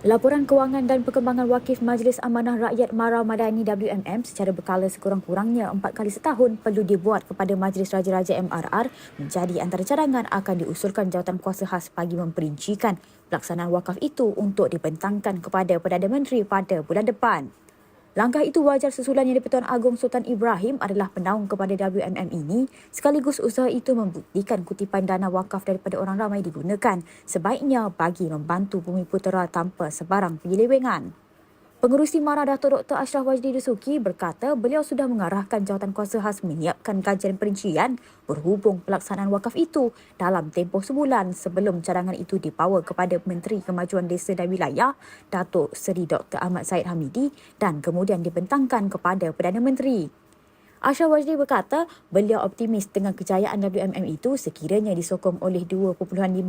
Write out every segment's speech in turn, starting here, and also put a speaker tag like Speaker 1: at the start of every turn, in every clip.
Speaker 1: Laporan Kewangan dan Perkembangan Wakif Majlis Amanah Rakyat Mara Madani WMM secara berkala sekurang-kurangnya 4 kali setahun perlu dibuat kepada Majlis Raja-Raja MRR menjadi antara cadangan akan diusulkan Jawatan Kuasa Khas bagi memperincikan pelaksanaan wakaf itu untuk dibentangkan kepada Perdana Menteri pada bulan depan. Langkah itu wajar susulan Yang di-Pertuan Agong Sultan Ibrahim adalah penaung kepada WMM ini, sekaligus usaha itu membuktikan kutipan dana wakaf daripada orang ramai digunakan sebaiknya bagi membantu Bumi Putera tanpa sebarang penyelewengan. Pengerusi MARA Datuk Dr. Ashraf Wajdi Dusuki berkata beliau sudah mengarahkan Jawatan Kuasa Khas menyiapkan kajian perincian berhubung pelaksanaan wakaf itu dalam tempoh sebulan sebelum cadangan itu dibawa kepada Menteri Kemajuan Desa dan Wilayah Datuk Seri Dr. Ahmad Said Hamidi dan kemudian dibentangkan kepada Perdana Menteri. Ashraf Wajdi berkata beliau optimis dengan kejayaan WMM itu sekiranya disokong oleh 2.5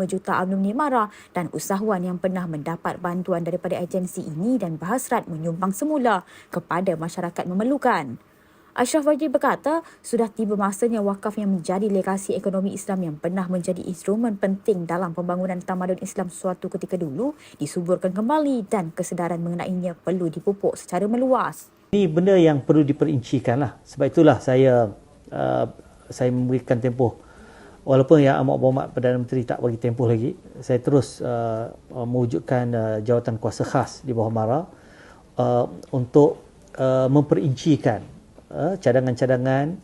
Speaker 1: juta alumni MARA dan usahawan yang pernah mendapat bantuan daripada agensi ini dan berhasrat menyumbang semula kepada masyarakat memerlukan. Ashraf Wajdi berkata sudah tiba masanya wakaf yang menjadi legasi ekonomi Islam yang pernah menjadi instrumen penting dalam pembangunan tamadun Islam suatu ketika dulu disuburkan kembali dan kesedaran mengenainya perlu dipupuk secara meluas.
Speaker 2: Ini benda yang perlu diperincikan lah. Sebab itulah saya memberikan tempoh. Walaupun Yang Amat Berhormat Perdana Menteri tak bagi tempoh lagi, saya terus mewujudkan Jawatan Kuasa Khas di bawah MARA untuk memperincikan cadangan-cadangan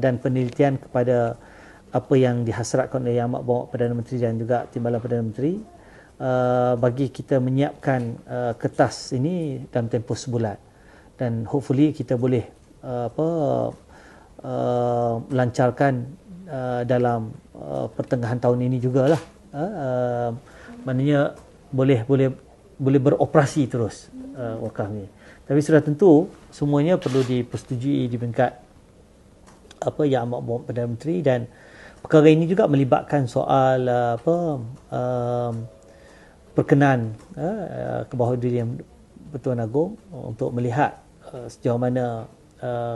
Speaker 2: dan penelitian kepada apa yang dihasratkan oleh Yang Amat Berhormat Perdana Menteri dan juga Timbalan Perdana Menteri bagi kita menyiapkan kertas ini dalam tempoh sebulan. Dan hopefully kita boleh lancarkan dalam pertengahan tahun ini jugalah. Maknanya boleh beroperasi terus wakaf ni. Tapi sudah tentu semuanya perlu dipersetujui di peringkat Yang Amat Berhormat Perdana Menteri, dan perkara ini juga melibatkan soal perkenan ke bawah Yang Pertuan Agong untuk melihat sejauh mana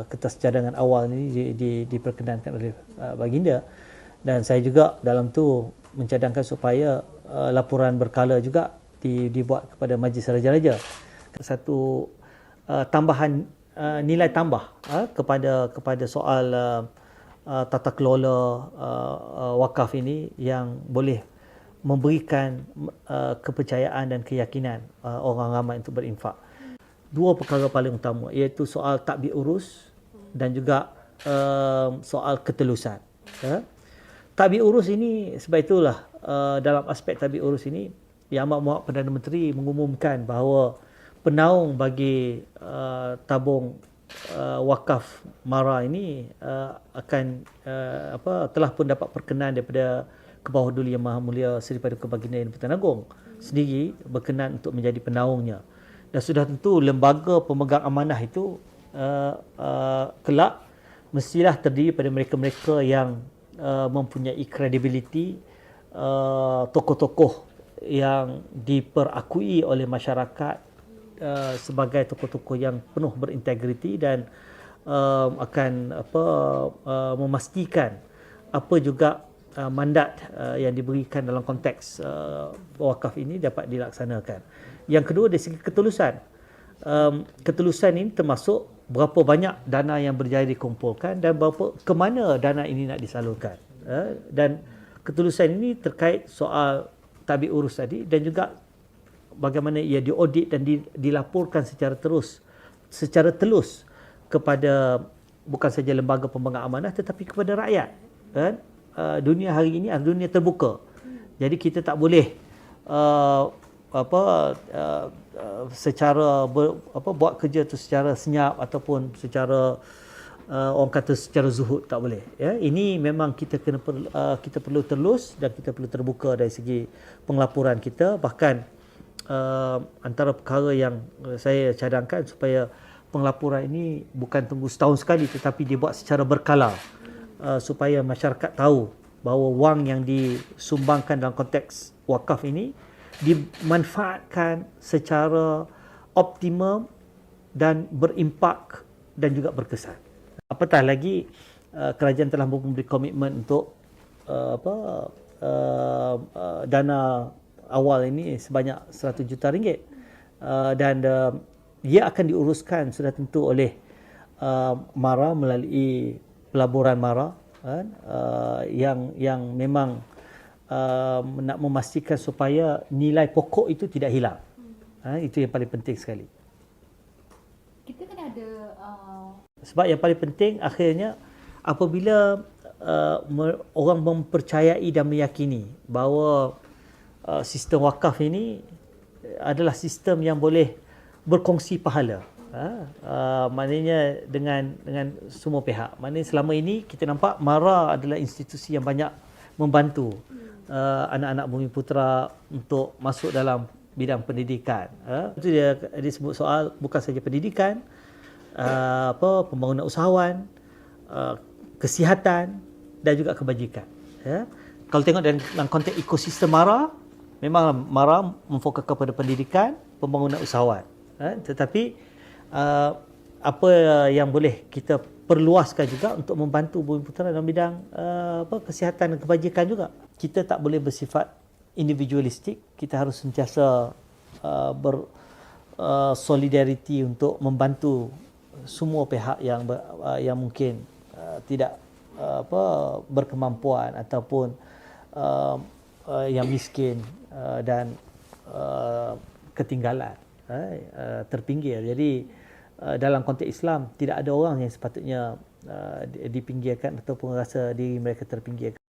Speaker 2: kertas cadangan awal ini diperkenankan oleh baginda, dan saya juga dalam tu mencadangkan supaya laporan berkala juga dibuat kepada Majlis Raja-Raja. Satu tambahan nilai tambah kepada soal tata kelola wakaf ini yang boleh memberikan kepercayaan dan keyakinan orang ramai untuk berinfak. Dua perkara paling utama, iaitu soal tadbir urus dan juga soal ketelusan. Tadbir urus ini, sebab itulah dalam aspek tadbir urus ini Yang Amat Berhormat Perdana Menteri mengumumkan bahawa penaung bagi tabung wakaf MARA ini akan telah pun dapat perkenan daripada Kebawah Yang Maha Mulia Seri Paduka Baginda Yang di-Pertuan Agong sendiri berkenan untuk menjadi penaungnya. Dan sudah tentu lembaga pemegang amanah itu kelak mestilah terdiri pada mereka-mereka yang mempunyai kredibiliti, tokoh-tokoh yang diperakui oleh masyarakat sebagai tokoh-tokoh yang penuh berintegriti dan akan memastikan apa juga mandat yang diberikan dalam konteks wakaf ini dapat dilaksanakan. Yang kedua, dari segi ketulusan. Ketulusan ini termasuk berapa banyak dana yang berjaya dikumpulkan dan ke mana dana ini nak disalurkan. Dan ketulusan ini terkait soal tadbir urus tadi, dan juga bagaimana ia diaudit dan dilaporkan secara telus kepada bukan saja lembaga pemegang amanah tetapi kepada rakyat. Dunia hari ini adalah dunia terbuka. Jadi kita tak boleh buat kerja tu secara senyap ataupun secara orang kata secara zuhud, tak boleh. Ini memang kita perlu telus dan kita perlu terbuka dari segi penglaporan kita. Bahkan antara perkara yang saya cadangkan supaya penglaporan ini bukan tunggu setahun sekali tetapi dibuat secara berkala, supaya masyarakat tahu bahawa wang yang disumbangkan dalam konteks wakaf ini dimanfaatkan secara optimum dan berimpak dan juga berkesan. Apatah lagi kerajaan telah memberi komitmen untuk dana awal ini sebanyak 100 juta ringgit. dan ia akan diuruskan sudah tentu oleh MARA melalui pelaburan MARA, yang memang nak memastikan supaya nilai pokok itu tidak hilang. Itu yang paling penting sekali.
Speaker 1: Kita kena ada
Speaker 2: Sebab yang paling penting akhirnya apabila orang mempercayai dan meyakini bahawa sistem wakaf ini adalah sistem yang boleh berkongsi pahala. Maknanya dengan semua pihak. Maknanya selama ini kita nampak MARA adalah institusi yang banyak membantu anak-anak Bumiputera untuk masuk dalam bidang pendidikan. Itu dia sebut soal bukan saja pendidikan, pembangunan usahawan, kesihatan dan juga kebajikan. Kalau tengok dalam konteks ekosistem MARA, memang MARA memfokus kepada pendidikan, pembangunan usahawan. Tetapi apa yang boleh kita perluaskan juga untuk membantu Bumiputera dalam bidang kesihatan dan kebajikan juga. Kita tak boleh bersifat individualistik, kita harus sentiasa bersolidariti untuk membantu semua pihak yang mungkin tidak berkemampuan ataupun yang miskin dan ketinggalan, terpinggir. Jadi dalam konteks Islam tidak ada orang yang sepatutnya dipinggirkan ataupun rasa diri mereka terpinggirkan.